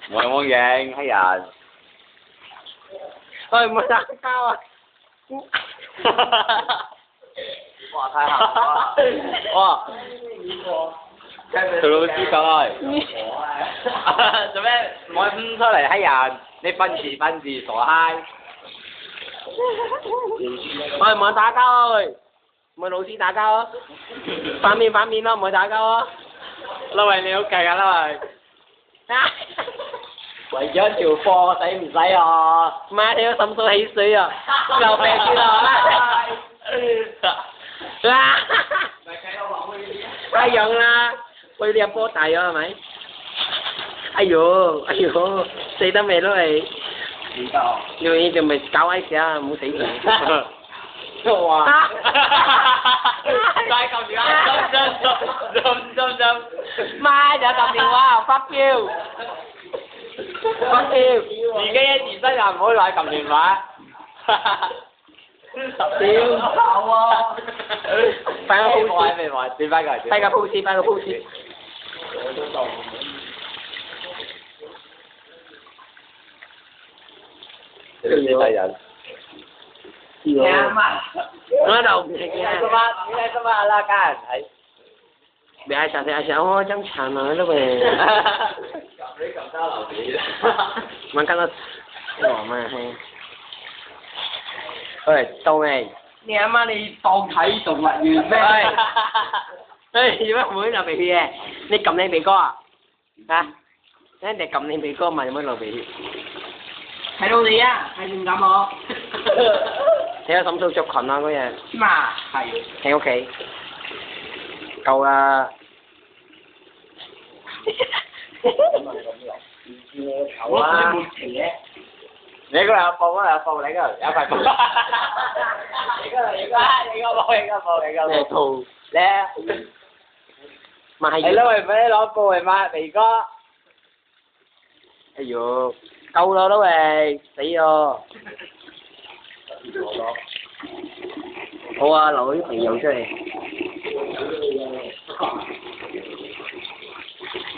我有冇影黑人？喂，唔好打交啊！哇！太鹹啦！哇！條老師講啊！做咩唔可以噴出嚟黑人？你笨字傻閪！喂，唔好打交啊！喂，唔好老師打交啊！反面咯，唔好打交啊！老維你好勁啊，老維！為咗條貨使唔使啊？媽你個心數起水啊！流鼻血啦！太陽啦！喂，你入波大咗係咪？哎呦，死得未都係？你仲未搞危險啊？唔好死住！哇！再撳電話，針！媽就撳電話，fuck you！fuck you！自己一自身又唔好lại撳電話。屌！好啊！擺個 pose，未話轉翻過嚟。擺個 pose。呢個咩人？我就唔食嘅。點解今晚啦家人睇？別嗌實我張殘啊都未。你咁交流你。我跟得我咩係？喂，到未？你阿媽你當睇動物園咩？誒，做乜唔會流鼻血嘅？你撳你鼻哥啊？嚇？人哋撳你鼻哥咪有冇流鼻血？睇到你啊！睇唔撳我？睇下嬸嫂着裙啊嗰日。嘛係。喺屋企。夠啦。好啊！你個有報啊？有報你個有塊報。你個報。咩圖？咧。咪係。係咯，為咩攞報嚟抹鼻哥？哎呦，夠啦都喂，死咗。好啊，留啲朋友出嚟。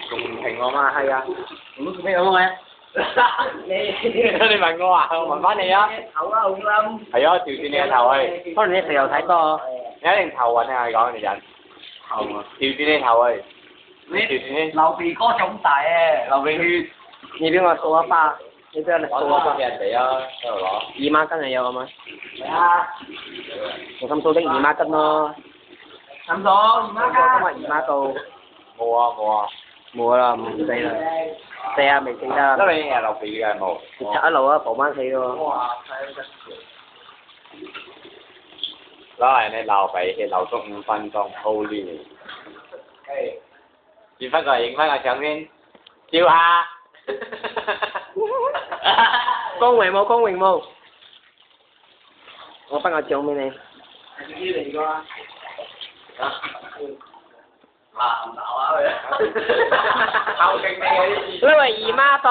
仲唔停我嘛？係啊。咩咁嘅？你問我啊？我問翻你啊。頭啦，好啦。係啊，調轉你個頭去。可能你肥又睇多。你一定頭暈啊！你講你人。頭啊！調轉你頭去。你調轉你。流鼻哥腫大啊！流鼻血。你俾我掃一巴，你俾我掃一巴。俾人哋啊！喺度攞。姨媽巾係有啊嘛？係啊。我咁掃的姨媽巾咯。咁掃姨媽巾。今日姨媽到。冇啊。冇啦，唔死啦。死啊，未死得。因為日流鼻嘅冇。拆一路啊，補翻死咯。攞嚟你流鼻血流足5分鐘，Holy！轉翻過嚟影翻個相先，笑下。光榮冇。我分個獎俾你。係啲嚟㗎。唔鬧啊佢。孝敬你嗰啲。呢位姨媽到。